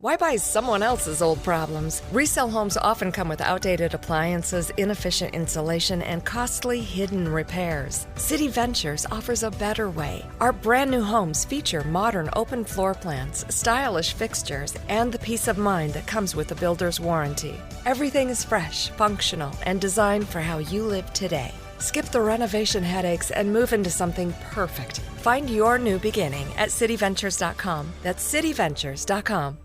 Why buy someone else's old problems? Resale homes often come with outdated appliances, inefficient insulation, and costly hidden repairs. City Ventures offers a better way. Our brand new homes feature modern open floor plans, stylish fixtures, and the peace of mind that comes with a builder's warranty. Everything is fresh, functional, and designed for how you live today. Skip the renovation headaches and move into something perfect. Find your new beginning at cityventures.com. That's cityventures.com.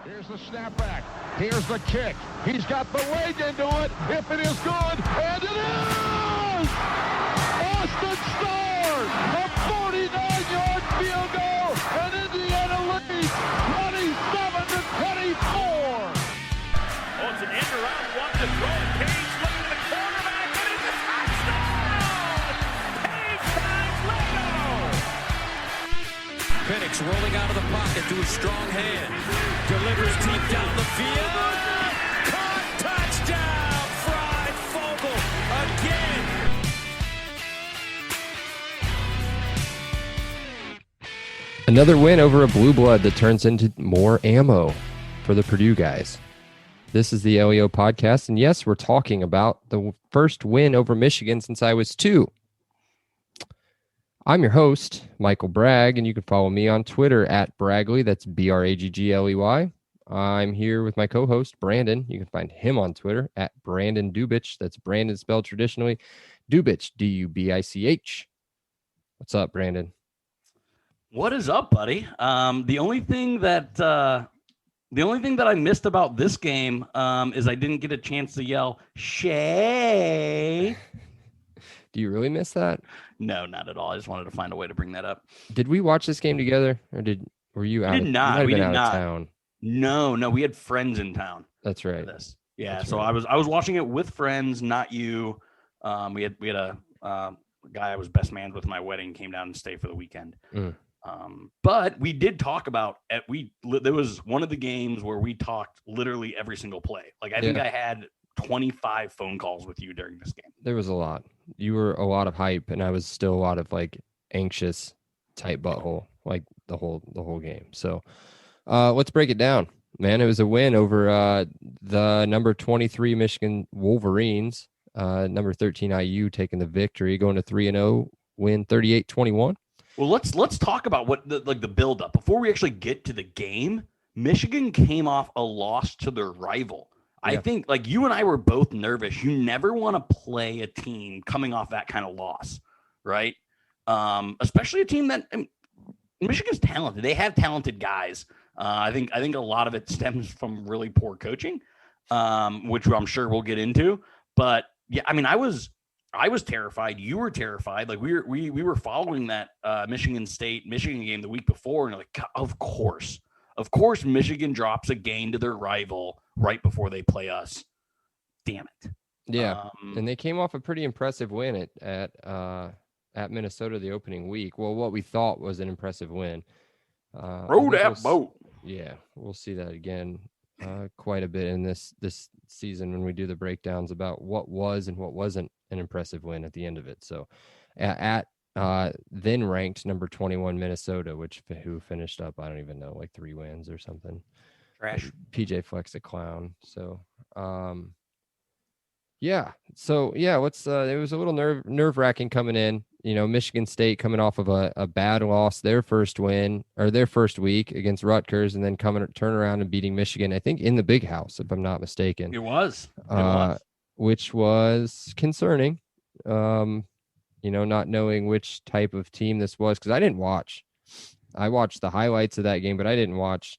Here's the snapback. Here's the kick. He's got the leg into it. If it is good, and it is! Austin Starr, a 49-yard field goal, and Indiana leads 27-24. Oh, it's an end around one to throw. Page looking at the quarterback, and it's a touchdown! Page finds Leno! Penix rolling out of the pocket to his strong hand. Delivers deep down the field. Caught, touchdown! Fried Fogel again. Another win over a blue blood that turns into more ammo for the Purdue guys. This is the LEO podcast, and yes, we're talking about the first win over Michigan since I was 2. I'm your host, Michael Bragg, and you can follow me on Twitter at Braggley. That's Braggley. I'm here with my co-host, Brandon. You can find him on Twitter at Brandon Dubich. That's Brandon spelled traditionally. Dubich, Dubich. What's up, Brandon? What is up, buddy? The only thing that I missed about this game is I didn't get a chance to yell Shay. Do you really miss that? No, not at all. I just wanted to find a way to bring that up. Did we watch this game together, or were you out? We did not. You We might did have been out not. of town. No, we had friends in town. That's right. For this. Yeah, That's so right. I was watching it with friends, not you. We had a guy I was best man with my wedding came down and stayed for the weekend. But we did talk about there was one of the games where we talked literally every single play. Like I think I had 25 phone calls with you during this game. There was a lot. You were a lot of hype, and I was still a lot of like anxious, tight butthole, like the whole game. So let's break it down, man. It was a win over the number 23 Michigan Wolverines, number 13 IU taking the victory, going to 3-0, win 38-21. Well, let's talk about what the build up before we actually get to the game. Michigan came off a loss to their rival. I think like you and I were both nervous. You never want to play a team coming off that kind of loss, right? Especially a team that Michigan's talented. They have talented guys. I think a lot of it stems from really poor coaching, which I'm sure we'll get into. But yeah, I mean, I was terrified. You were terrified. Like we were following that Michigan game the week before, and like, of course, Michigan drops a game to their rival right before they play us. Damn it. Yeah, and they came off a pretty impressive win at Minnesota the opening week. Well, what we thought was an impressive win. Roll that boat. Yeah, we'll see that again quite a bit in this season when we do the breakdowns about what was and what wasn't an impressive win at the end of it. So at then ranked number 21 Minnesota, who finished up, I don't even know, like 3 wins or something. Trash. PJ Fleck's a clown. So let's it was a little nerve-wracking coming in. You know, Michigan State coming off of a bad loss, their first week against Rutgers, and then turn around and beating Michigan, I think in the Big House, if I'm not mistaken. It was. Which was concerning. Not knowing which type of team this was, because I didn't watch. I watched the highlights of that game, but I didn't watch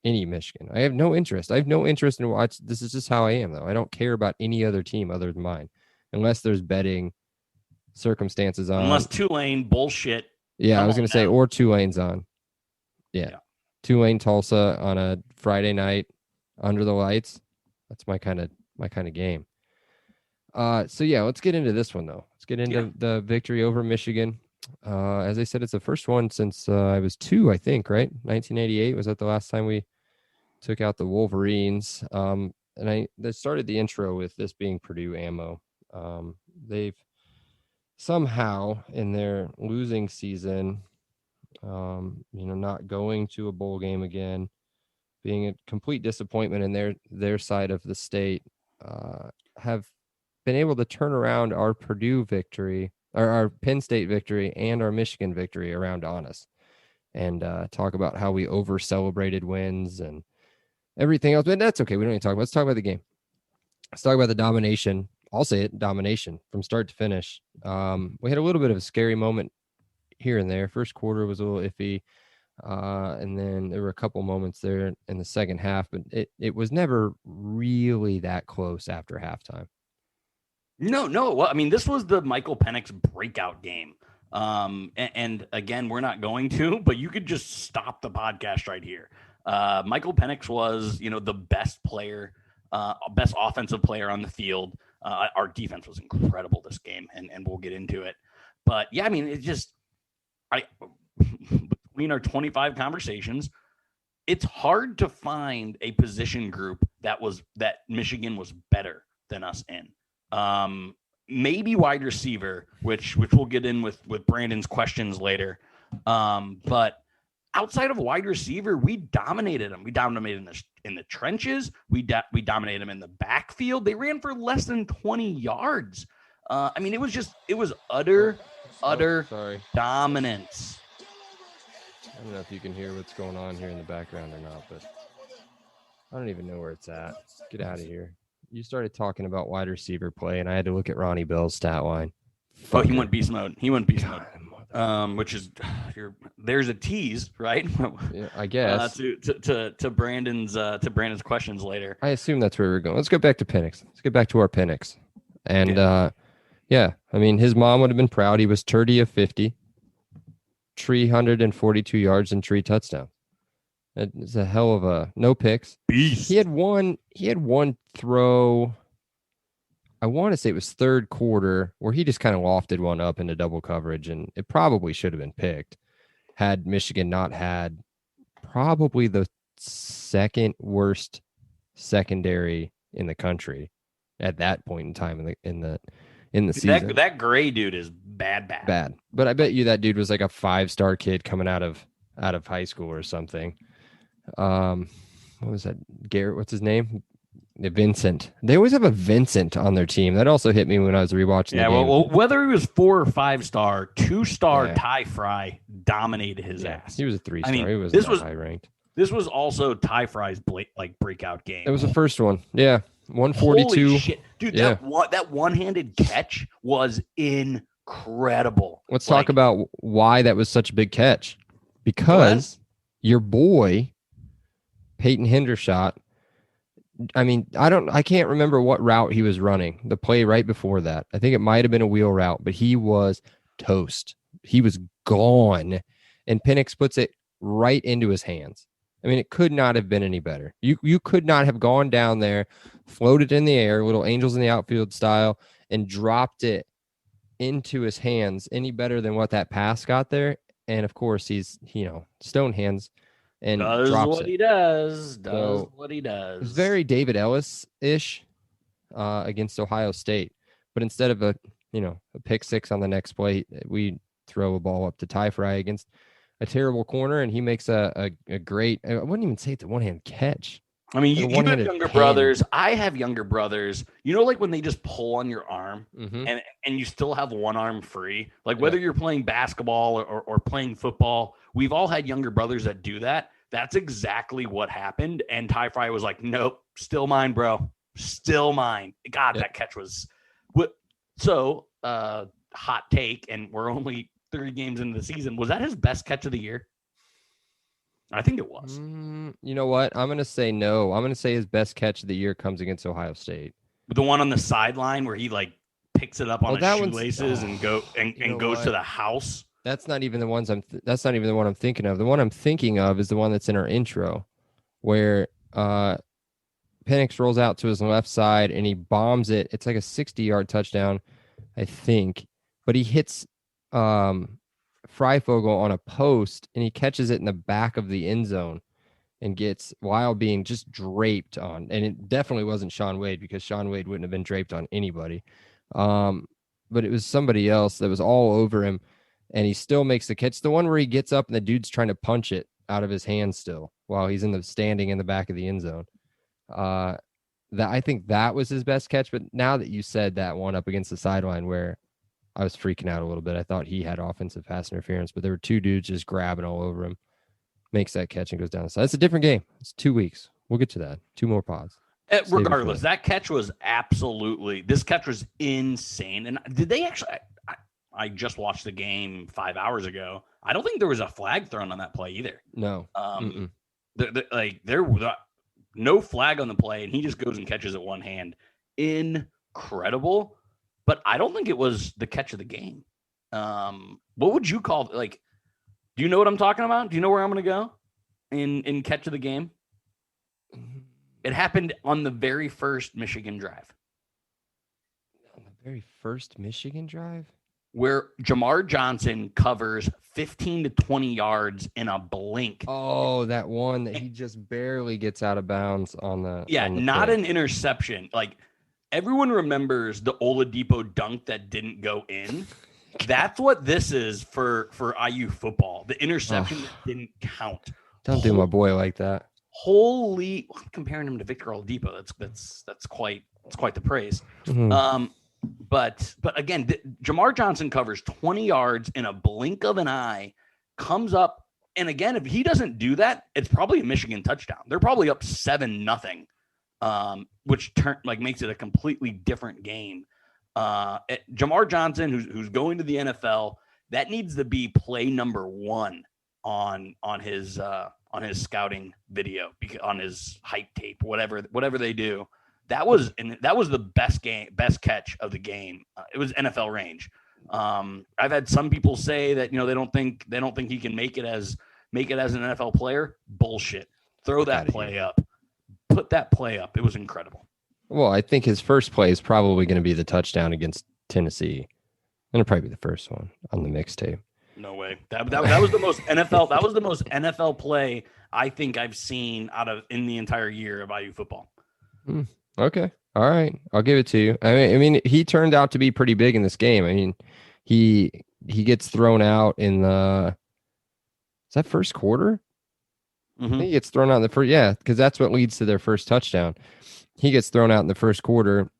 any Michigan. I have no interest. I have no interest in watch. This is just how I am, though. I don't care about any other team other than mine, unless there's betting circumstances on. Unless Tulane bullshit. Yeah, I was going to say, or Tulane's on. Yeah. Tulane Tulsa on a Friday night under the lights. That's my kind of game. So let's get into this one though. Let's get into the victory over Michigan. As I said, it's the first one since I was 2, I think, right? 1988 was that the last time we took out the Wolverines. And I started the intro with this being Purdue ammo. They've somehow in their losing season Not going to a bowl game again, being a complete disappointment in their side of the state, have been able to turn around our Purdue victory, or our Penn State victory, and our Michigan victory around on us, and talk about how we over celebrated wins and everything else. But that's okay. We don't need to talk about. Let's talk about the game. Let's talk about the domination. I'll say it, domination from start to finish. We had a little bit of a scary moment here and there. First quarter was a little iffy. And then there were a couple moments there in the second half, but it was never really that close after halftime. No. Well, I mean, this was the Michael Penix breakout game. And again, we're not going to, but you could just stop the podcast right here. Michael Penix was, the best player, best offensive player on the field. Our defense was incredible this game, and we'll get into it. But yeah, I mean, it's just, between our 25 conversations, it's hard to find a position group that Michigan was better than us in. Maybe wide receiver, which we'll get in with Brandon's questions later. But outside of wide receiver, we dominated them. We dominated in the trenches. We dominated them in the backfield. They ran for less than 20 yards. I mean, it was utter dominance. I don't know if you can hear what's going on here in the background or not, but I don't even know where it's at. Get out of here. You started talking about wide receiver play, and I had to look at Ronnie Bell's stat line. Oh, he went beast mode. Which is there's a tease, right? Yeah, I guess to Brandon's questions later. I assume that's where we're going. Let's go back to Penix. Let's get back to our Penix. And I mean, his mom would have been proud. He was 30 of 50, 342 yards and 3 touchdowns. It's a hell of a no picks. Beast. He had one throw. I want to say it was third quarter where he just kind of lofted one up into double coverage, and it probably should have been picked had Michigan not had probably the second worst secondary in the country at that point in time in the season. That Gray dude is bad. But I bet you that dude was like a 5-star kid coming out of high school or something. What was that? Garrett, what's his name? Vincent. They always have a Vincent on their team. That also hit me when I was rewatching the game. Well, whether he was 4 or 5-star, 2-star Ty Fry dominated his ass. He was a 3-star. I mean, he wasn't high ranked. This was also Ty Fry's breakout game. It was the first one. Yeah. 142. Holy shit. Dude, that one-handed catch was incredible. Let's talk about why that was such a big catch. Because your boy, Peyton Hendershot, I mean, I can't remember what route he was running. The play right before that. I think it might have been a wheel route, but he was toast. He was gone. And Penix puts it right into his hands. I mean, it could not have been any better. You could not have gone down there, floated in the air, little angels in the outfield style, and dropped it into his hands any better than what that pass got there. And of course, he's, stone hands and does drops what it. He does. So, what he does. It's very David Ellis-ish against Ohio State. But instead of a pick six on the next play, we throw a ball up to Ty Fry against a terrible corner, and he makes a great, I wouldn't even say it's a one-hand catch. I mean, you have younger brothers. I have younger brothers. Like when they just pull on your arm and you still have one arm free, like whether you're playing basketball or playing football, we've all had younger brothers that do that. That's exactly what happened. And Ty Fry was like, nope, still mine, bro. Still mine. God, that catch was what. So hot take. And we're only 3 games into the season. Was that his best catch of the year? I think it was. You know what? I'm going to say no. I'm going to say his best catch of the year comes against Ohio State. The one on the sideline where he picks it up on his shoelaces and goes to the house. That's not even the ones that's not even the one I'm thinking of. The one I'm thinking of is the one that's in our intro where Penix rolls out to his left side and he bombs it. It's like a 60-yard touchdown, I think. But he hits Freifogel on a post and he catches it in the back of the end zone and gets, while being just draped on, and it definitely wasn't Shaun Wade because Shaun Wade wouldn't have been draped on anybody. But it was somebody else that was all over him. and he still makes the catch. The one where he gets up and the dude's trying to punch it out of his hand still while he's standing in the back of the end zone. That I think that was his best catch. But now that you said that one up against the sideline where I was freaking out a little bit, I thought he had offensive pass interference, but there were two dudes just grabbing all over him. Makes that catch and goes down the side. It's a different game. It's 2 weeks. We'll get to that. 2 more pods. Regardless, that catch was this catch was insane. And did they actually, I just watched the game 5 hours ago. I don't think there was a flag thrown on that play either. No. There was no flag on the play, and he just goes and catches it one hand. Incredible. But I don't think it was the catch of the game. What would you call do you know what I'm talking about? Do you know where I'm going to go in catch of the game? It happened on the very first Michigan drive. On the very first Michigan drive? Where Jamar Johnson covers 15 to 20 yards in a blink. Oh, that one that he just barely gets out of bounds on the not an interception. Everyone remembers the Oladipo dunk that didn't go in. That's what this is for IU football. The interception that didn't count. Don't do my boy like that. I'm comparing him to Victor Oladipo. That's quite the praise. Mm-hmm. But again, Jamar Johnson covers 20 yards in a blink of an eye, comes up, and again, if he doesn't do that, it's probably a Michigan touchdown. They're probably up 7-0, which makes it a completely different game. Jamar Johnson, who's going to the NFL, that needs to be play number 1 on his scouting video, on his hype tape, whatever they do. That was the best catch of the game. It was NFL range. I've had some people say that they don't think he can make it as an NFL player. Bullshit. Throw that play up. Put that play up. It was incredible. Well, I think his first play is probably going to be the touchdown against Tennessee. It'll probably be the first one on the mixtape. No way. That was the most NFL. That was the most NFL play I think I've seen in the entire year of IU football. Okay. All right. I'll give it to you. I mean, he turned out to be pretty big in this game. I mean, he gets thrown out in is that first quarter? Mm-hmm. I think he gets thrown out in the first, because that's what leads to their first touchdown. He gets thrown out in the first quarter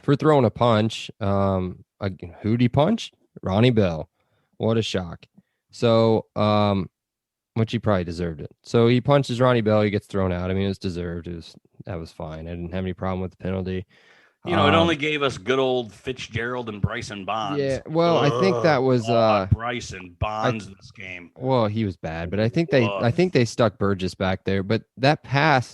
for throwing a punch. Who'd he punch? Ronnie Bell. What a shock. So, which he probably deserved it. So he punches Ronnie Bell. He gets thrown out. I mean, it was deserved. That was fine. I didn't have any problem with the penalty. It only gave us good old Fitzgerald and Bryson Bonds. Yeah, well, I think that was Bryson Bonds this game. Well, he was bad, but I think they stuck Burgess back there. But that pass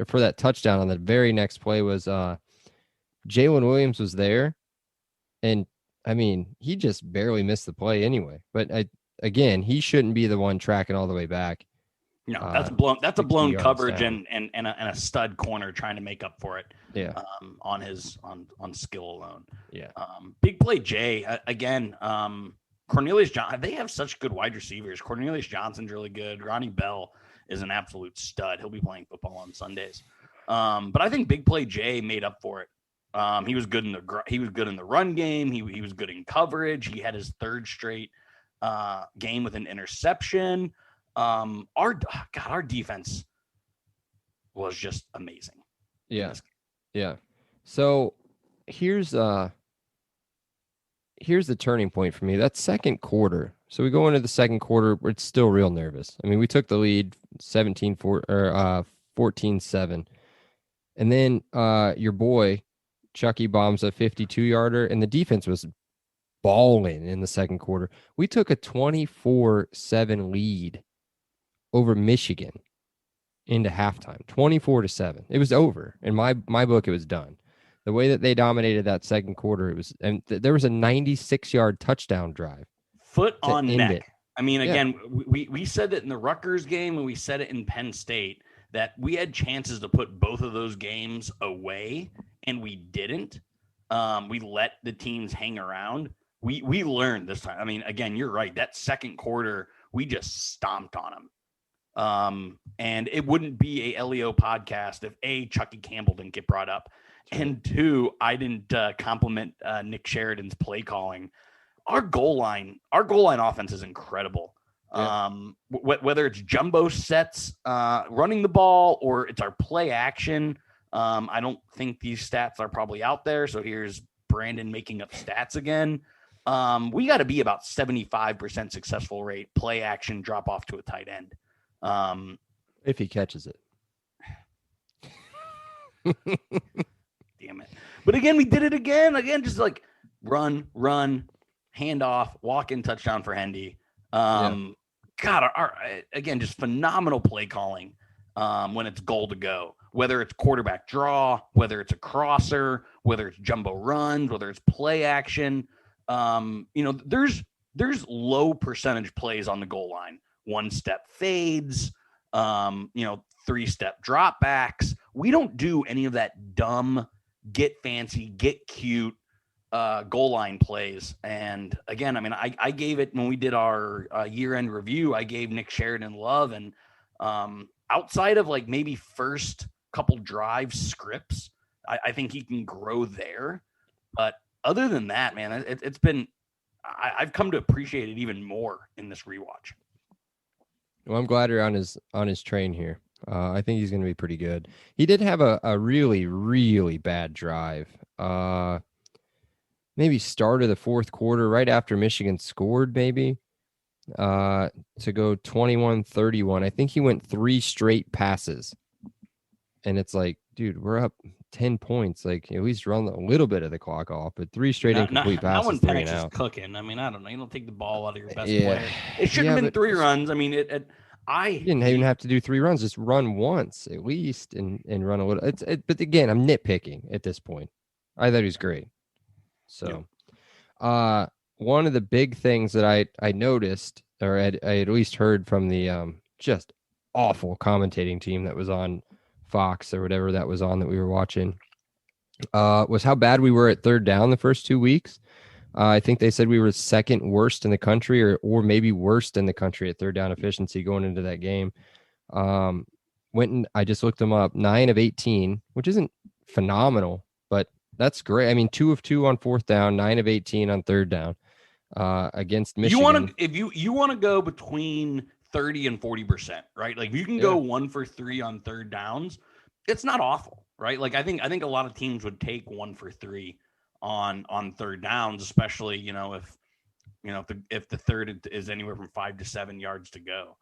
for that touchdown on the very next play was Jalen Williams was there, and I mean, he just barely missed the play anyway. But again, he shouldn't be the one tracking all the way back. No, that's a blown coverage and a stud corner trying to make up for it. Yeah. On skill alone. Yeah. Big play Jay again. Cornelius Johnson. They have such good wide receivers. Cornelius Johnson's really good. Ronnie Bell is an absolute stud. He'll be playing football on Sundays. But I think big play Jay made up for it. He was good in the run game. He was good in coverage. He had his third straight game with an interception. Our defense was just amazing. Yeah. Yeah. So here's the turning point for me. That second quarter. So we go into the second quarter, it's still real nervous. I mean, we took the lead 14-7. And then your boy Chucky bombs a 52-yarder, and the defense was balling in the second quarter. We took a 24-7 lead over Michigan into halftime, 24-7. It was over. In my book, it was done. The way that they dominated that second quarter, there was a 96-yard touchdown drive. Foot on neck. I mean, again, we said it in the Rutgers game, and we said it in Penn State, that we had chances to put both of those games away, and we didn't. We let the teams hang around. We learned this time. I mean, again, you're right. That second quarter, we just stomped on them. And it wouldn't be a LEO podcast if A, Chucky Campbell didn't get brought up, and 2, I didn't compliment Nick Sheridan's play calling. our goal line offense is incredible. Yeah. Whether it's jumbo sets, running the ball, or it's our play action. I don't think these stats are probably out there. So here's Brandon making up stats again. We got to be about 75% successful rate, play action, drop off to a tight end. If he catches it. Damn it. But again, we did it again. Again, just like run, hand off, walk in, touchdown for Hendy. God, again, just phenomenal play calling when it's goal to go. Whether it's quarterback draw, whether it's a crosser, whether it's jumbo runs, whether it's play action. There's low percentage plays on the goal line. 1-step fades, 3-step drop backs. We don't do any of that dumb, get fancy, get cute goal line plays. And again, I mean, I gave it when we did our year-end review, I gave Nick Sheridan love. And outside of like maybe first couple drive scripts, I think he can grow there. But other than that, man, it's been, I've come to appreciate it even more in this rewatch. Well, I'm glad you're on his train here. I think he's going to be pretty good. He did have a really, really bad drive. Maybe start of the fourth quarter, right after Michigan scored, maybe to go 21-31. I think he went 3 straight passes. And it's like, dude, we're up 10 points. Like, at least run a little bit of the clock off, but 3 straight incomplete passes. That one Penix is cooking. I mean, I don't know. You don't take the ball out of your best player. It shouldn't have been 3 runs. I mean, you didn't even have to do 3 runs. Just run once at least and run a little. But again, I'm nitpicking at this point. I thought he was great. So, one of the big things that I noticed, or I at least heard from the just awful commentating team that was on Fox or whatever that was on that we were watching, was how bad we were at third down the first 2 weeks. I think they said we were second worst in the country, or maybe worst in the country at third down efficiency going into that game. I just looked them up. 9 of 18, which isn't phenomenal, but that's great. I mean, 2 of 2 on fourth down, 9 of 18 on third down against Michigan. If you want to go between 30 and 40%, right? Like if you can go 1 for 3 on third downs, it's not awful, right? Like I think a lot of teams would take 1 for 3 on third downs, especially, if the third is anywhere from 5 to 7 yards to go.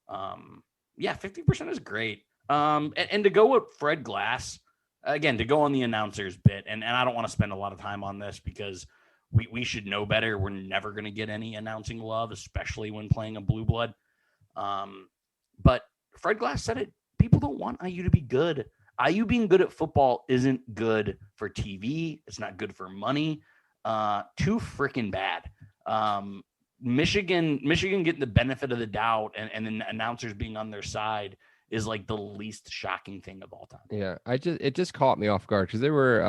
50% is great. And to go with Fred Glass, again, to go on the announcer's bit, and I don't want to spend a lot of time on this because we should know better. We're never going to get any announcing love, especially when playing a blue blood. But Fred Glass said it. People don't want IU to be good. IU being good at football isn't good for TV. It's not good for money. Too freaking bad. Michigan getting the benefit of the doubt and then announcers being on their side is like the least shocking thing of all time. Yeah, it just caught me off guard because there were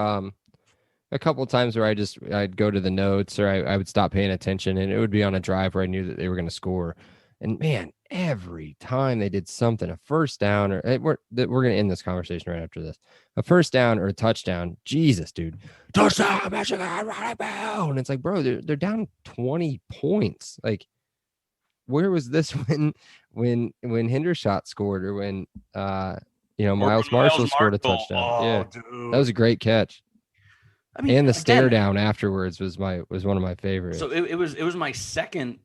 a couple of times where I'd go to the notes or I would stop paying attention and it would be on a drive where I knew that they were going to score. And man, every time they did something, a first down or we're going to end this conversation right after this, a first down or a touchdown. Jesus, dude, touchdown, Michigan, right about. And it's like, bro, they're down 20 points. Like, where was this when Hendershot scored or when Miles Marshall scored a touchdown? Dude. That was a great catch. I mean, and the stare down afterwards was one of my favorites. So it was my second.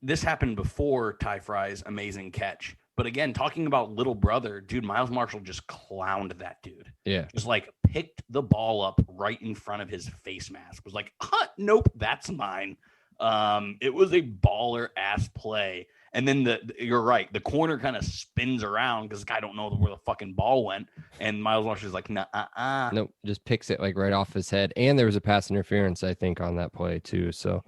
This happened before Ty Fry's amazing catch. But again, talking about little brother, dude, Miles Marshall just clowned that dude. Yeah. Just like picked the ball up right in front of his face mask. Was like, nope, that's mine. It was a baller ass play. And then you're right. The corner kind of spins around because the guy don't know where the fucking ball went. And Miles Marshall's like, nah, Nope, just picks it like right off his head. And there was a pass interference, I think, on that play too. So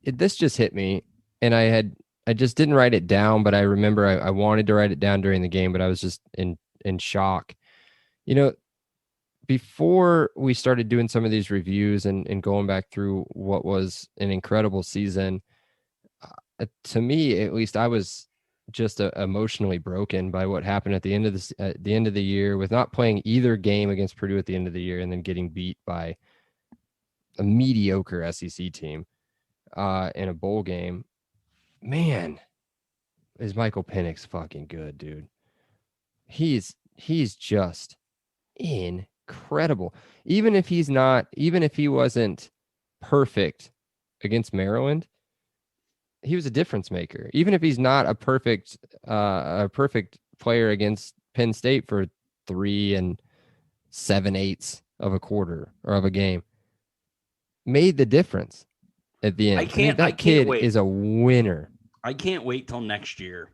this just hit me, and I just didn't write it down, but I remember I wanted to write it down during the game, but I was just in shock. Before we started doing some of these reviews and going back through what was an incredible season, to me, at least, I was just emotionally broken by what happened at the end of the year with not playing either game against Purdue at the end of the year and then getting beat by a mediocre SEC team in a bowl game. Man, is Michael Penix fucking good, dude. He's just incredible. Even if he wasn't perfect against Maryland, he was a difference maker. Even if he's not a perfect player against Penn State for 3 7/8 of a quarter or of a game, made the difference at the end. That kid is a winner. I can't wait till next year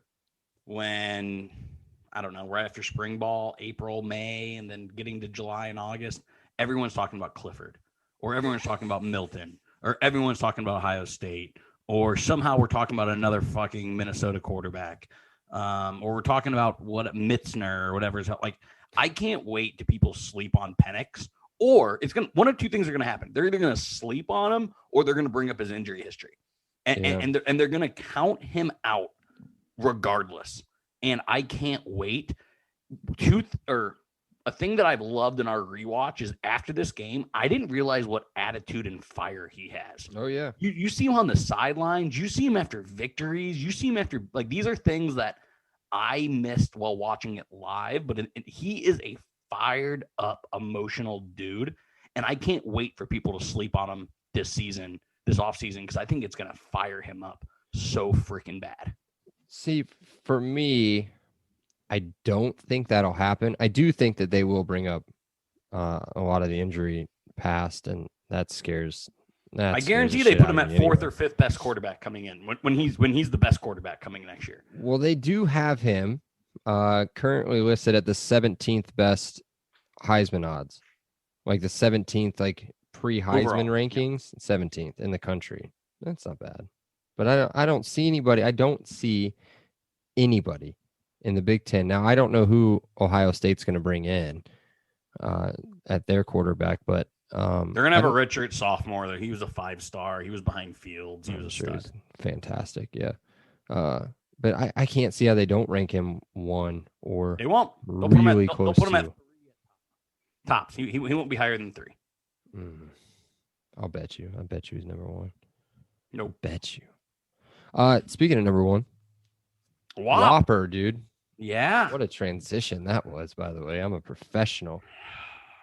when, I don't know, right after spring ball, April, May, and then getting to July and August, everyone's talking about Clifford, or everyone's talking about Milton, or everyone's talking about Ohio State, or somehow we're talking about another fucking Minnesota quarterback, or we're talking about Mitzner or whatever. Like, I can't wait till people sleep on Penix, or one of two things are going to happen. They're either going to sleep on him, or they're going to bring up his injury history, and they're going to count him out regardless. And I can't wait. A thing that I've loved in our rewatch is after this game, I didn't realize what attitude and fire he has. Oh yeah. You see him on the sidelines, you see him after victories, you see him after, like, these are things that I missed while watching it live, but he is a fired up, emotional dude. And I can't wait for people to sleep on him this offseason, because I think it's going to fire him up so freaking bad. See, for me, I don't think that'll happen. I do think that they will bring up a lot of the injury past, and that scares. I guarantee they put him at fourth or fifth best quarterback coming in when he's the best quarterback coming next year. Well, they do have him currently listed at the 17th best Heisman odds, like the 17th, like pre-Heisman rankings, 17th in the country. That's not bad. But I don't see anybody. I don't see anybody in the Big Ten. Now, I don't know who Ohio State's going to bring in at their quarterback, but they're going to have a Richard sophomore. He was a 5-star. He was behind Fields. He was a stud. Fantastic, yeah. But I can't see how they don't rank him 1 or they won't. They'll really put him at tops. He won't be higher than 3. I'll bet you. I bet you he's number 1. Nope. Bet you. Speaking of number 1, Whopper, dude. Yeah. What a transition that was, by the way. I'm a professional.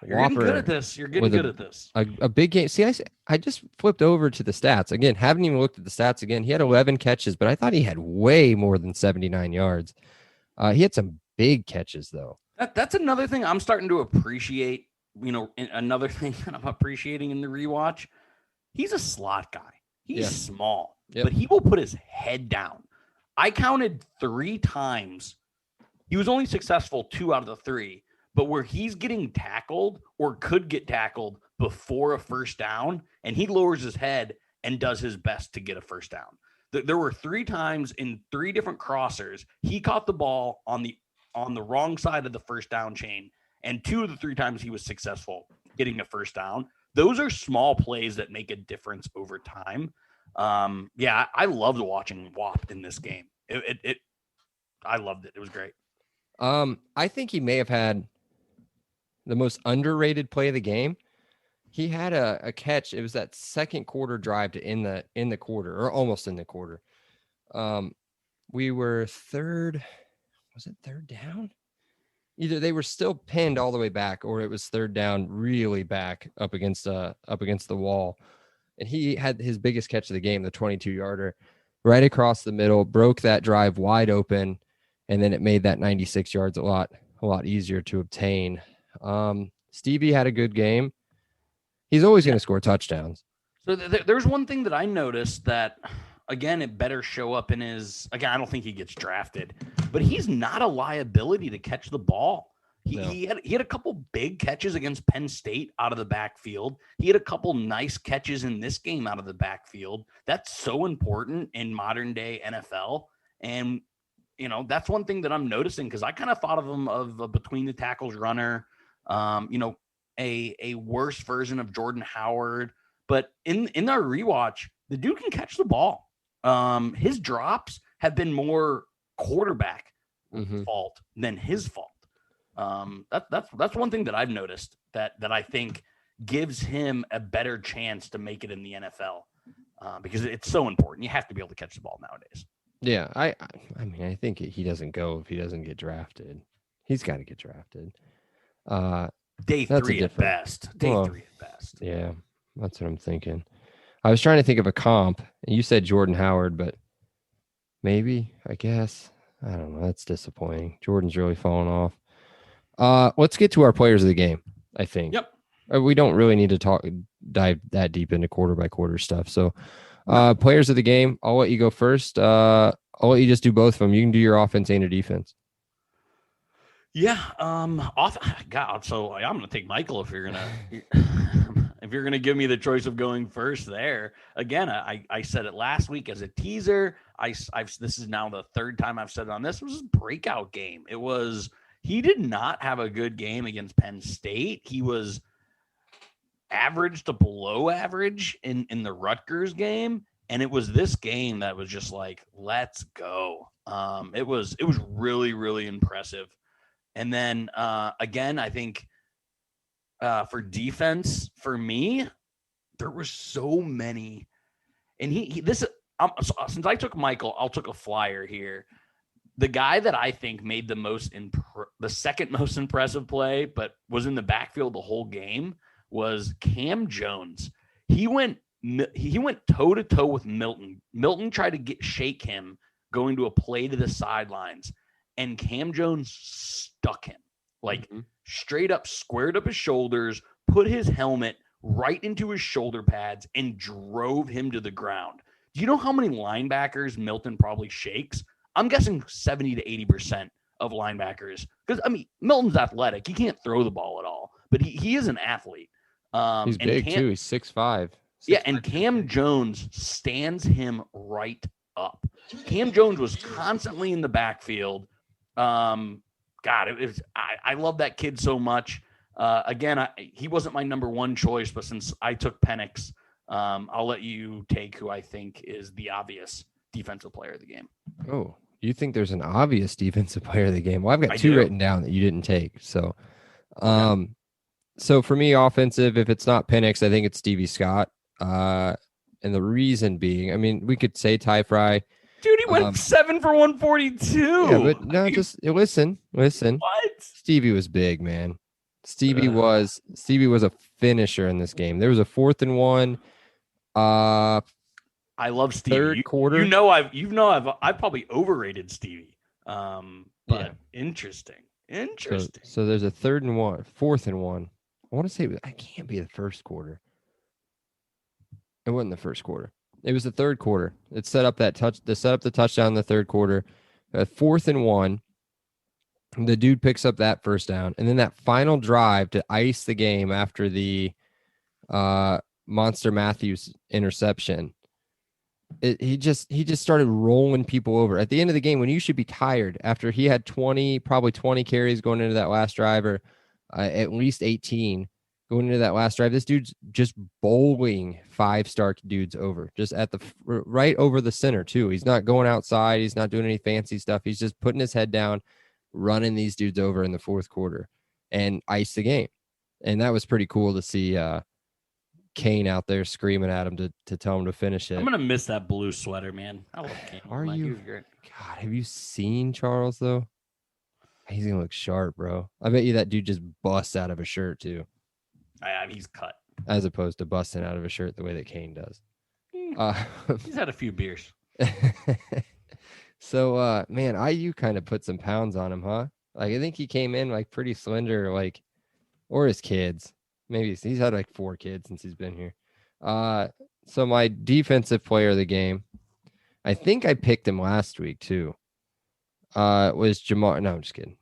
You're getting good at this. You're getting good at this. A big game. See, I just flipped over to the stats. Again, haven't even looked at the stats again. He had 11 catches, but I thought he had way more than 79 yards. He had some big catches, though. That's another thing I'm starting to appreciate. Another thing that I'm appreciating in the rewatch, he's a slot guy. He's small, but he will put his head down. I counted 3 times. He was only successful 2 out of the 3, but where he's getting tackled or could get tackled before a first down, and he lowers his head and does his best to get a first down. There were 3 times in 3 different crossers, he caught the ball on the wrong side of the first down chain, and 2 of the 3 times he was successful getting a first down. Those are small plays that make a difference over time. I loved watching Whop in this game. I loved it. It was great. I think he may have had the most underrated play of the game. He had a catch. It was that second quarter drive to in the quarter, or almost in the quarter. We were third. Was it third down? Either they were still pinned all the way back, or it was third down really back up against the wall. And he had his biggest catch of the game, the 22-yarder, right across the middle, broke that drive wide open, and then it made that 96 yards a lot easier to obtain. Stevie had a good game. He's always going to score touchdowns. So there's one thing that I noticed that, again, it better show up in his. Again, I don't think he gets drafted, but he's not a liability to catch the ball. He had a couple big catches against Penn State out of the backfield. He had a couple nice catches in this game out of the backfield. That's so important in modern day NFL. And, that's one thing that I'm noticing, because I kind of thought of him of a between the tackles runner, a worse version of Jordan Howard. But in our rewatch, the dude can catch the ball. His drops have been more quarterback fault than his fault. That's one thing that I've noticed that I think, gives him a better chance to make it in the NFL because it's so important. You have to be able to catch the ball nowadays. Yeah, I mean, I think he doesn't go if he doesn't get drafted. He's got to get drafted. Day That's three at best. Day Well, 3 at best. Yeah, that's what I'm thinking. I was trying to think of a comp. And you said Jordan Howard, but maybe, I guess. I don't know. That's disappointing. Jordan's really fallen off. Let's get to our players of the game, I think. Yep. We don't really need to dive that deep into quarter by quarter stuff. So, players of the game, I'll let you go first. I'll let you just do both of them. You can do your offense and your defense. Yeah. God. So I'm going to take Michael if you're going to, if you're going to give me the choice of going first there. Again, I said it last week as a teaser. This is now the third time I've said it on this. It was a breakout game. He did not have a good game against Penn State. He was average to below average in the Rutgers game. And it was this game that was just like, let's go. It was really, really impressive. And then again, I think for defense, for me, there were so many. And since I took Michael, I'll take a flyer here. The guy that I think made the second most impressive play, but was in the backfield the whole game, was Cam Jones. He went toe to toe with Milton. Milton tried to shake him going to a play to the sidelines, and Cam Jones stuck him straight up, squared up his shoulders, put his helmet right into his shoulder pads, and drove him to the ground. Do you know how many linebackers Milton probably shakes? I'm guessing 70 to 80% of linebackers, because Milton's athletic. He can't throw the ball at all, but he is an athlete. He's big too. He's 6'5". Yeah, and Cam Jones stands him right up. Cam Jones was constantly in the backfield. I love that kid so much. Again, he wasn't my number one choice, but since I took Penix, I'll let you take who I think is the obvious defensive player of the game. Oh, you think there's an obvious defensive player of the game? Well, I've got two written down that you didn't take. So, So for me, offensive, if it's not Penix, I think it's Stevie Scott. And the reason being, we could say Ty Fry. Dude, he went 7 for 142. Yeah, but no, just listen. What? Stevie was big, man. Stevie was a finisher in this game. There was a 4th and 1. I love Stevie. Third quarter. I've probably overrated Stevie. But interesting. So there's a 3rd and 1, 4th and 1. I want to say I can't be the first quarter. It wasn't the first quarter. It was the third quarter. It set up the touchdown in the third quarter. 4th and 1. The dude picks up that first down, and then that final drive to ice the game after the Monster Matthews interception. He just started rolling people over at the end of the game when you should be tired after he had probably 20 carries going into that last drive, or at least 18 going into that last drive. This dude's just bowling 5-star dudes over, just at right over the center too. He's not going outside. He's not doing any fancy stuff. He's just putting his head down, running these dudes over in the fourth quarter and ice the game. And that was pretty cool to see Kane out there screaming at him to tell him to finish it. I'm going to miss that blue sweater, man. I love Kane. Are you? God, have you seen Charles, though? He's going to look sharp, bro. I bet you that dude just busts out of a shirt, too. He's cut. As opposed to busting out of a shirt the way that Kane does. He's had a few beers. So, man, IU kind of put some pounds on him, huh? Like, I think he came in, like, pretty slender, like, or his kids. Maybe he's had, like, 4 kids since he's been here. So my defensive player of the game, I think I picked him last week, too, was Jamar. No, I'm just kidding.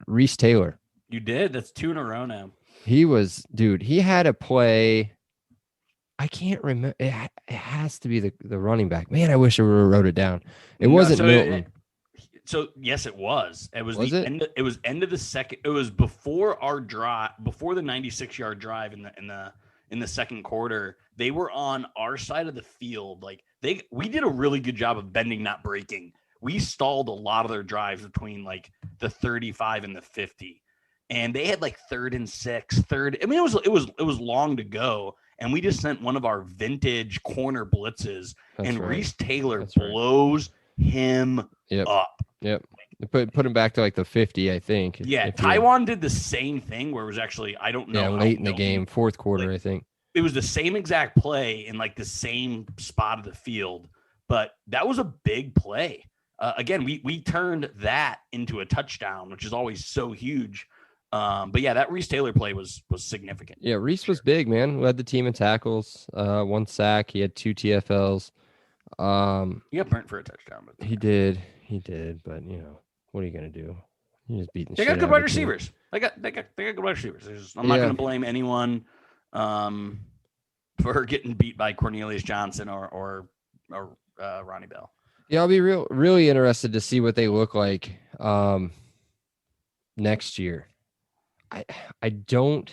Reese Taylor. You did? That's 2 in a row now. He had a play. I can't remember. It has to be the running back. Man, I wish I wrote it down. It wasn't Milton. So yes, it was. It was it was end of the second. It was before our drive, before the 96-yard drive in the second quarter. They were on our side of the field. Like we did a really good job of bending, not breaking. We stalled a lot of their drives between like the 35 and the 50. and they had like 3rd and 6, third. I mean, it was long to go, and we just sent one of our vintage corner blitzes, and right. Reese Taylor That's right. blows him up. Yep. They put him back to like the 50, I think. Yeah, Taiwan did the same thing where it was actually, I don't know. Yeah, late in the game, fourth quarter, I think. It was the same exact play in like the same spot of the field, but that was a big play. Again, we turned that into a touchdown, which is always so huge. But yeah, that Reese Taylor play was significant. Yeah, Reese was big, man. Led the team in tackles, 1 sack. He had 2 TFLs. He got burnt for a touchdown. But He did. But what are you gonna do? You just beating. They got good wide receivers. They got good wide receivers. I'm not gonna blame anyone for getting beat by Cornelius Johnson or Ronnie Bell. Yeah, I'll be really interested to see what they look like next year. I don't.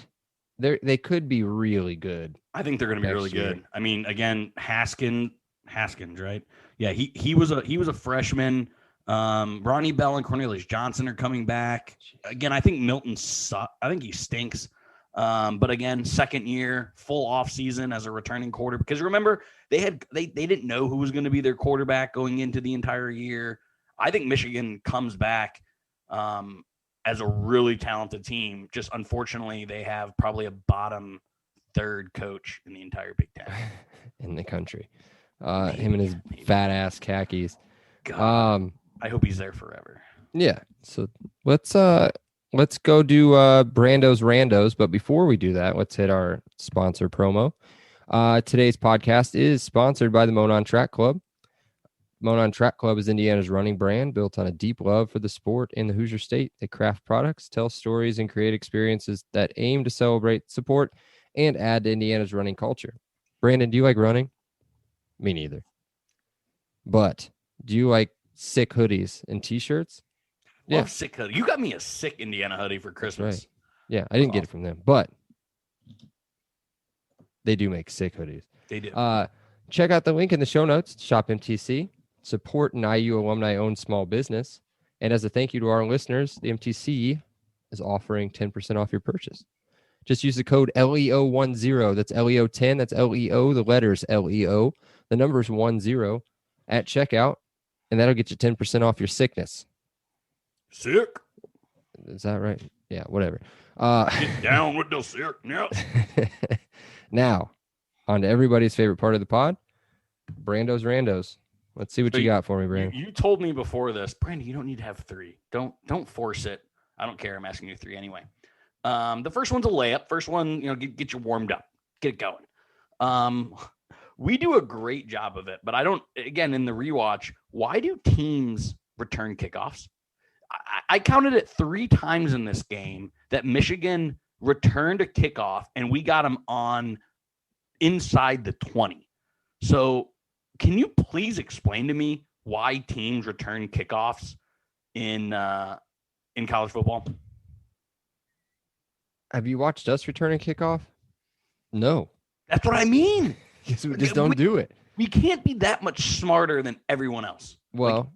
They could be really good. I think they're going to be really good. I mean, again, Haskins, right? Yeah, he was a freshman. Ronnie Bell and Cornelius Johnson are coming back. Again, I think Milton I think he stinks. But again, second year, full off season as a returning quarter. Because remember, they didn't know who was going to be their quarterback going into the entire year. I think Michigan comes back as a really talented team. Just unfortunately, they have probably a bottom 3rd coach in the entire Big Ten in the country. Him and his fat ass khakis. God, I hope he's there forever. Yeah. So let's go do Brando's Randos. But before we do that, let's hit our sponsor promo. Today's podcast is sponsored by the Monon Track Club. Monon Track Club is Indiana's running brand built on a deep love for the sport in the Hoosier State. They craft products, tell stories, and create experiences that aim to celebrate, support, and add to Indiana's running culture. Brandon, do you like running? Me neither. But do you like sick hoodies and t-shirts? Love sick hoodie. You got me a sick Indiana hoodie for Christmas. Right. Yeah, I didn't get it from them, but they do make sick hoodies. They do. Check out the link in the show notes. Shop MTC. Support an IU alumni-owned small business. And as a thank you to our listeners, the MTC is offering 10% off your purchase. Just use the code LEO10. That's LEO10. That's LEO, the letters LEO. The number is 10 at checkout, and that'll get you 10% off your sickness. Sick. Is that right? Yeah, whatever. Get down with the sick. Yep. Now, on to everybody's favorite part of the pod, Brando's Randos. Let's see what you got for me, Brandon. You told me before this, Brandon, you don't need to have 3. Don't force it. I don't care. I'm asking you 3 anyway. The first one's a layup. First one, get you warmed up, get it going. We do a great job of it, but I don't. Again, in the rewatch, why do teams return kickoffs? I counted it 3 times in this game that Michigan returned a kickoff, and we got them on inside the 20. So, can you please explain to me why teams return kickoffs in college football? Have you watched us return a kickoff? No. That's what I mean. Because we just don't do it. We can't be that much smarter than everyone else. Well,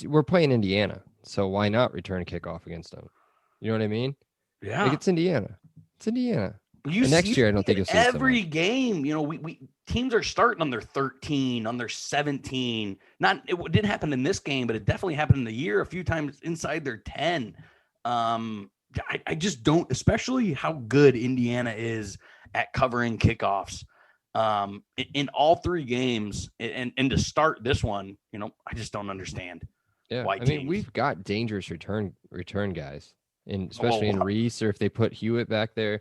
we're playing Indiana, so why not return a kickoff against them? You know what I mean? Yeah. Like, it's Indiana. It's Indiana. Next year, I don't think you'll see every game. We teams are starting on their 13, on their 17. It didn't happen in this game, but it definitely happened in the year a few times inside their 10. I just don't, especially how good Indiana is at covering kickoffs. In all 3 games, and to start this one, I just don't understand. Yeah, why teams. We've got dangerous return guys, and especially in Reese, or if they put Hewitt back there.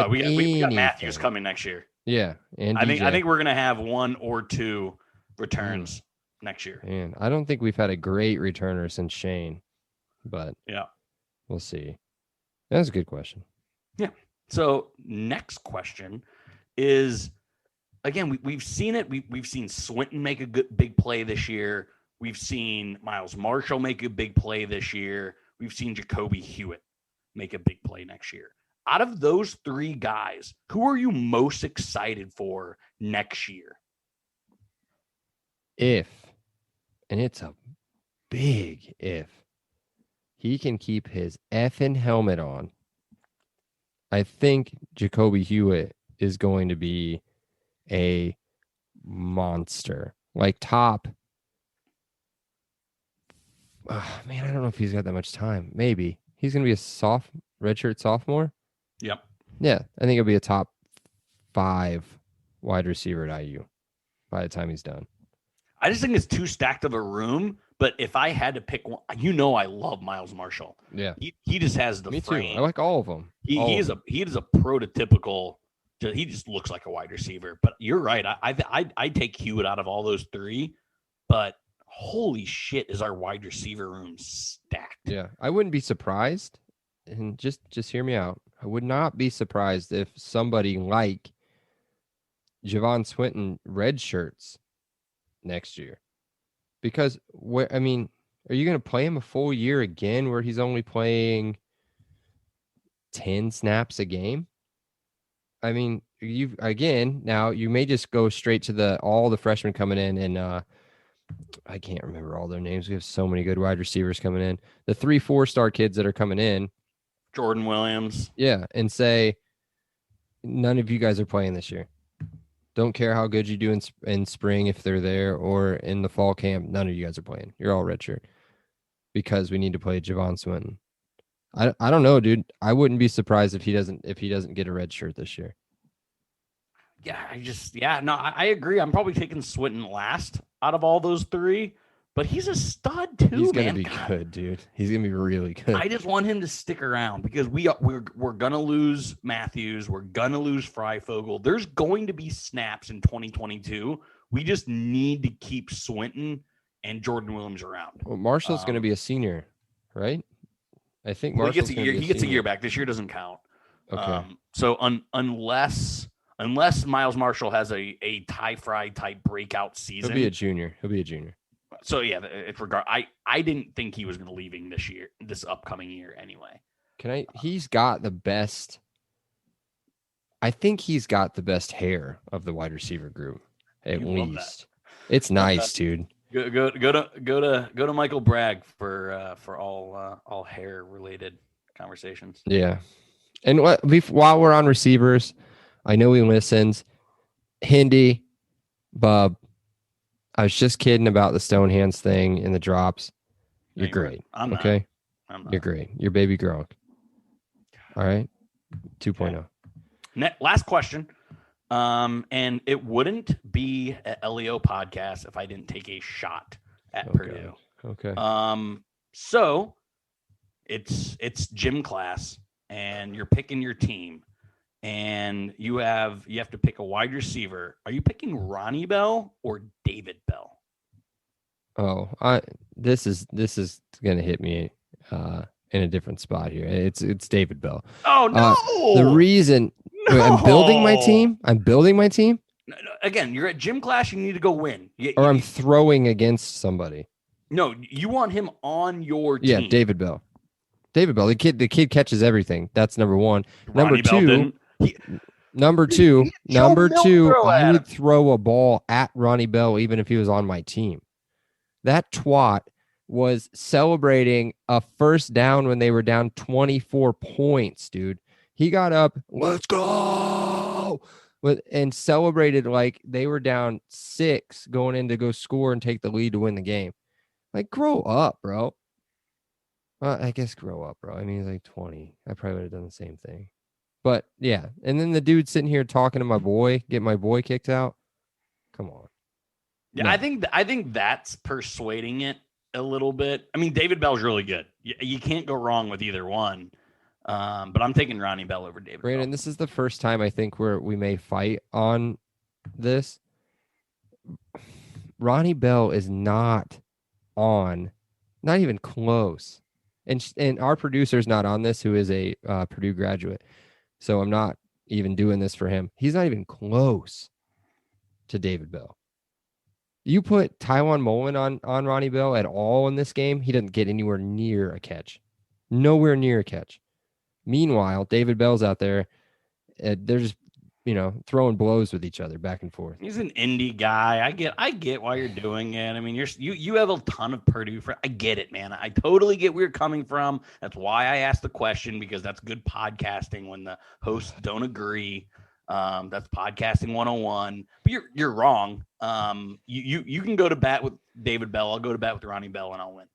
We got Matthews coming next year. Yeah, and I think we're gonna have 1 or 2 returns next year. And I don't think we've had a great returner since Shane, but yeah, we'll see. That's a good question. Yeah. So next question is, again, we've seen it. We've seen Swinton make a big play this year. We've seen Miles Marshall make a big play this year. We've seen Jacoby Hewitt make a big play next year. Out of those 3 guys, who are you most excited for next year? And it's a big if, he can keep his effing helmet on I think Jacoby Hewitt is going to be a monster. Like top. Man, I don't know if he's got that much time. Maybe. He's going to be a redshirt sophomore. Yep. Yeah, I think he'll be a top 5 wide receiver at IU by the time he's done. I just think it's too stacked of a room. But if I had to pick one, I love Miles Marshall. Yeah, he just has the me frame. too. I like all of them. He is a prototypical. He just looks like a wide receiver. But you're right. I take Hewitt out of all those 3. But holy shit, is our wide receiver room stacked? Yeah, I wouldn't be surprised. And just hear me out. I would not be surprised if somebody like Javon Swinton red shirts next year. Because are you going to play him a full year again where he's only playing 10 snaps a game? I mean, now you may just go straight to all the freshmen coming in, and I can't remember all their names. We have so many good wide receivers coming in. The 3 4-star kids that are coming in, Jordan Williams. yeah, and say none of you guys are playing this year. Don't care how good you do in spring if they're there or in the fall camp. None of you guys are playing. You're all redshirt because we need to play Javon Swinton. I don't know, dude. I wouldn't be surprised if he doesn't get a red shirt this year. Yeah, I agree. I'm probably taking Swinton last out of all those 3, but he's a stud too. He's gonna man. be good, dude. He's gonna be really good. I just want him to stick around because we're gonna lose Matthews. We're gonna lose Freifogel. There's going to be snaps in 2022. We just need to keep Swinton and Jordan Williams around. Well, Marshall's going to be a senior, right? I think Marshall's he gets a year back. This year doesn't count. Okay. So unless Miles Marshall has a Ty Fry type breakout season, He'll be a junior. So yeah, it's regard. I didn't think he was going to leaving this upcoming year anyway. He's got the best. I think he's got the best hair of the wide receiver group. At least it's nice, dude. Go to Michael Bragg for all hair related conversations. Yeah, and while we're on receivers, I know he listens. Hindi, Bub, I was just kidding about the stone hands thing and the drops. You're great. I'm not. Okay, you're great. You're baby Gronk. All right, 2.0. Last question. And it wouldn't be a LEO podcast if I didn't take a shot at Purdue. Okay. So it's gym class and you're picking your team and you have to pick a wide receiver. Are you picking Ronnie Bell or David Bell? Oh, this is going to hit me in a different spot here. It's David Bell. Oh no. The reason I'm building my team. No, again, you're at gym class. You need to go win. Or I'm throwing against somebody. No, you want him on your team. Yeah, David Bell. The kid catches everything. That's number one. Ronnie Number two, I would throw a ball at Ronnie Bell even if he was on my team. That twat was celebrating a first down when they were down 24 points, dude. He got up, let's go, and celebrated like they were down 6 going in to go score and take the lead to win the game. Like, grow up, bro. Well, I guess grow up, bro. I mean, he's like 20. I probably would have done the same thing. But, yeah. And then the dude sitting here talking to my boy, get my boy kicked out. Come on. Yeah, no. I think that's persuading it a little bit. I mean, David Bell's really good. You can't go wrong with either one. But I'm taking Ronnie Bell over David Brandon, Bell. This is the first time I think we may fight on this. Ronnie Bell is not even close. And our producer's not on this, who is a Purdue graduate. So I'm not even doing this for him. He's not even close to David Bell. You put Tywone Mullen on Ronnie Bell at all in this game, he doesn't get anywhere near a catch. Nowhere near a catch. Meanwhile, David Bell's out there. They're just throwing blows with each other back and forth. He's an indie guy. I get why you're doing it. I mean, you have a ton of Purdue friends. I get it, man. I totally get where you're coming from. That's why I asked the question, because that's good podcasting when the hosts don't agree. That's podcasting 101. But you're wrong. You can go to bat with David Bell. I'll go to bat with Ronnie Bell, and I'll win.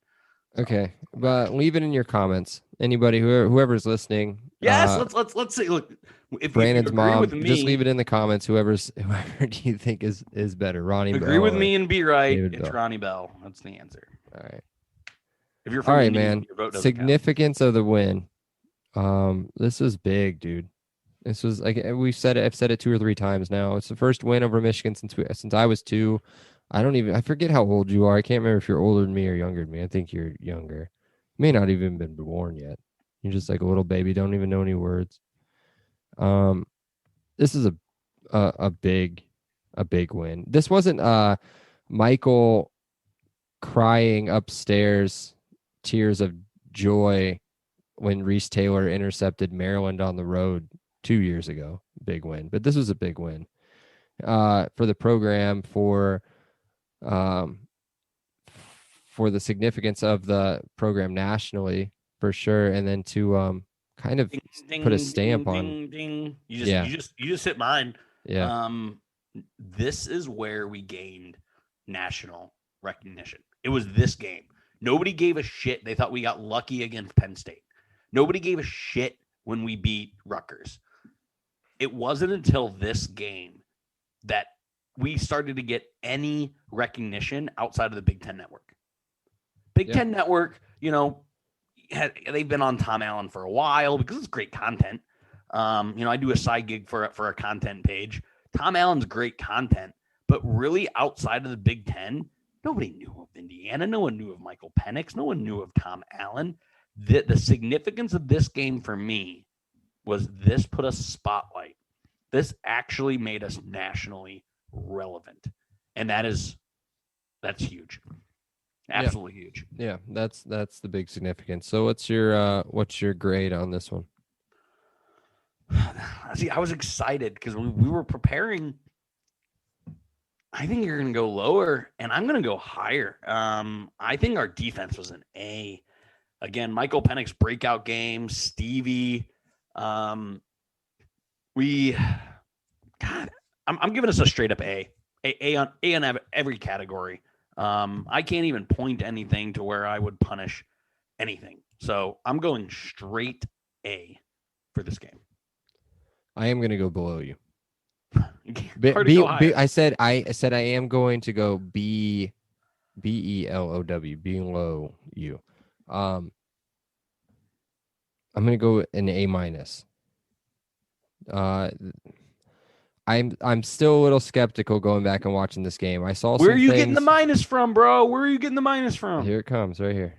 Okay, but leave it in your comments. Anybody, whoever's listening. Yes, let's see. Look, if Brandon's you agree mom, with me, just leave it in the comments. Whoever do you think is better, Ronnie Bell? Agree with me and be right. David It's Bell. Ronnie Bell. That's the answer. All right. If you're from All right, Indy, man. your vote doesn't Significance of the win. This was big, dude. This was like I've said it 2 or 3 times now. It's the first win over Michigan since I was 2. I forget how old you are. I can't remember if you're older than me or younger than me. I think you're younger. You may not even been born yet. You're just like a little baby, don't even know any words. This is a big win. This wasn't Michael crying upstairs, tears of joy when Reese Taylor intercepted Maryland on the road 2 years ago. Big win. But this was a big win for the program, for the significance of the program nationally, for sure, and then to kind of put a stamp on. Ding. You just hit mine. Yeah. This is where we gained national recognition. It was this game. Nobody gave a shit. They thought we got lucky against Penn State. Nobody gave a shit when we beat Rutgers. It wasn't until this game that we started to get any recognition outside of the Big Ten Network. Big Ten Network, they've been on Tom Allen for a while because it's great content. I do a side gig for a content page. Tom Allen's great content, but really outside of the Big Ten, nobody knew of Indiana. No one knew of Michael Penix. No one knew of Tom Allen. The significance of this game for me was this put a spotlight. This actually made us nationally relevant. And that's huge. Absolutely huge. Yeah, that's the big significance. So what's your grade on this one? See, I was excited because we were preparing. I think you're going to go lower, and I'm going to go higher. I think our defense was an A. Again, Michael Penix breakout game, Stevie. I'm giving us a straight up A. A on every category. I can't even point anything to where I would punish anything. So I'm going straight A for this game. I am going to go below you. I said I am going to go below, below you. I'm going to go an A-. I'm still a little skeptical going back and watching this game. I saw Where are you things... getting the minus from, bro? Where are you getting the minus from? Here it comes, right here.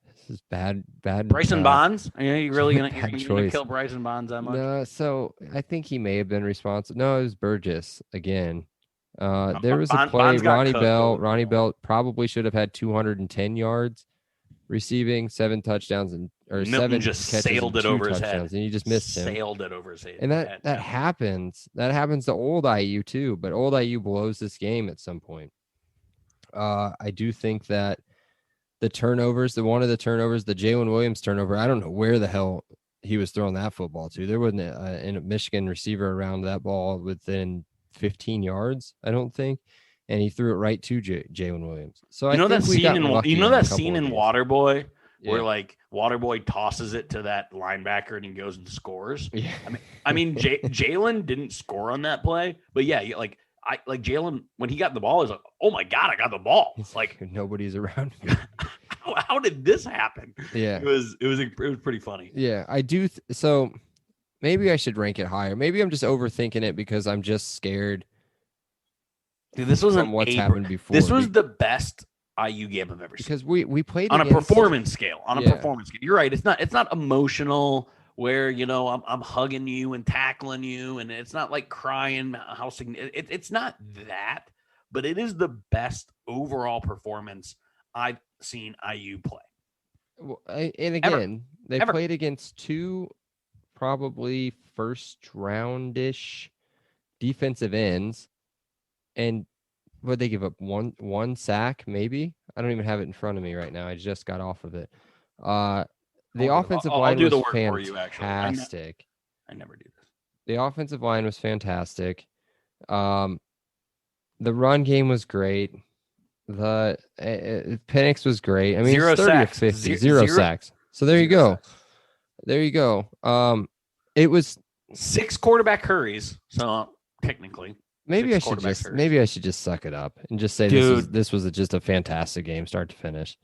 This is bad. Bryson Bonds? Are you really gonna choice. Kill Bryson Bonds that much? No, so I think he may have been responsible. No, it was Burgess again. There was a play. Ronnie Bell probably should have had 210 yards receiving, 7 touchdowns, and Milton 7 just catches sailed and it 2 over his touchdowns, head. and you just missed him. Sailed it over his head. And that happens. That happens to old IU too, but old IU blows this game at some point. I do think that the turnovers, the Jalen Williams turnover, I don't know where the hell he was throwing that football to. There wasn't a Michigan receiver around that ball within 15 yards, I don't think. And he threw it right to Jalen Williams. So I think that scene in Waterboy where like Waterboy tosses it to that linebacker and he goes and scores. Yeah. I mean, Jalen didn't score on that play, but yeah, Jalen when he got the ball, he was like, "Oh my god, I got the ball!" It's like nobody's around me. How did this happen? Yeah, it was pretty funny. Yeah, I do. So maybe I should rank it higher. Maybe I'm just overthinking it because I'm just scared. Dude, this was what's happened before. This was the best IU game I've ever seen. Because we played on against... a performance scale. You're right. It's not emotional where I'm hugging you and tackling you, and it's not like crying. It's not that, but it is the best overall performance I've seen IU play. Well, and again, they played against 2 probably first roundish defensive ends, and what they give up one sack maybe. I don't even have it in front of me right now. I just got off of it. The offensive line was fantastic. I never do this. The offensive line was fantastic. The run game was great. The Penix was great. I mean, 0 30 sacks. or 50, zero sacks. So there you go. There you go. It was 6 quarterback hurries. So technically, maybe I should just suck it up and just say this was just a fantastic game, start to finish.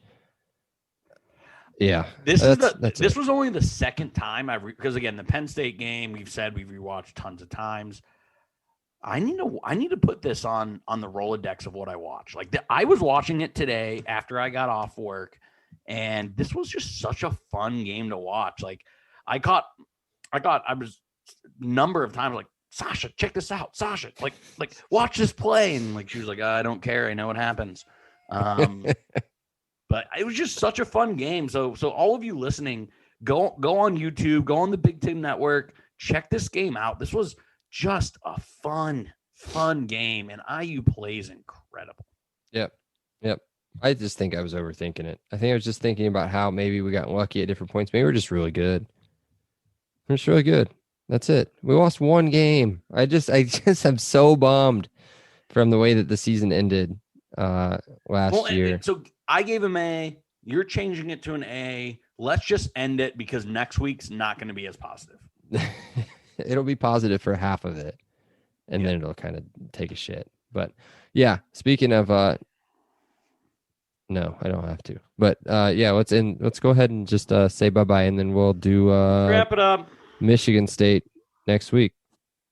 Yeah, this was only the second time because again, the Penn State game we've rewatched tons of times. I need to put this on the Rolodex of what I watch. Like I was watching it today after I got off work, and this was just such a fun game to watch. Like I was a number of times like, Sasha, check this out. Sasha, like watch this play, and like she was like, I don't care, I know what happens. But it was just such a fun game. So all of you listening, go on YouTube, go on the Big Ten Network, check this game out. This was just a fun game, and IU plays incredible. Yep. I just think I was overthinking it. I think I was just thinking about how maybe we got lucky at different points. Maybe we're just really good. We're just really good. That's it. We lost one game. I just am so bummed from the way that the season ended last year. So I gave him A. You're changing it to an A. Let's just end it because next week's not going to be as positive. It'll be positive for half of it, and then it'll kind of take a shit. But yeah, speaking of, no, I don't have to. But yeah, let's go ahead and just say bye-bye, and then we'll do wrap it up. Michigan State next week.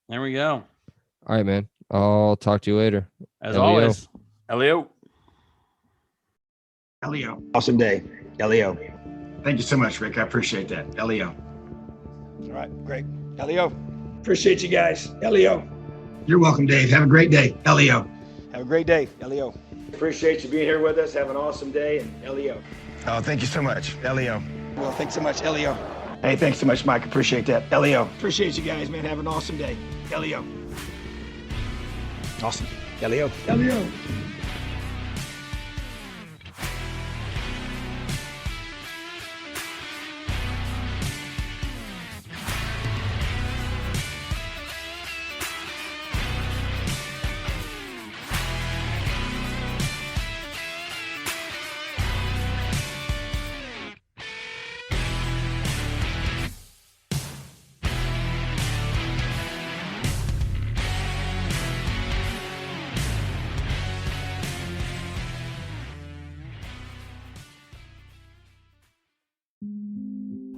There we go. All right, man. I'll talk to you later. As always, Elio. Awesome day. Elio. Thank you so much, Rick. I appreciate that. Elio. All right, great. Elio. Appreciate you guys. Elio. You're welcome, Dave. Have a great day. Elio. Have a great day. Elio. Appreciate you being here with us. Have an awesome day. And Elio. Oh, thank you so much. Elio. Well, thanks so much, Elio. Hey, thanks so much, Mike. Appreciate that. Elio. Appreciate you guys, man. Have an awesome day. Elio. Awesome. Elio. Elio.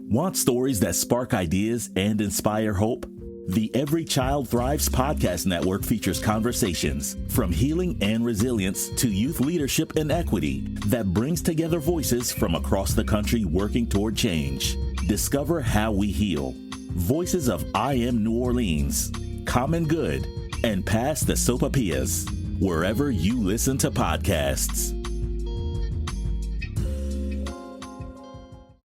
Want stories that spark ideas and inspire hope? The Every Child Thrives podcast network features conversations from healing and resilience to youth leadership and equity that brings together voices from across the country working toward change. Discover how we heal. Voices of I Am New Orleans, Common Good, and Pass the Sopapillas, wherever you listen to podcasts.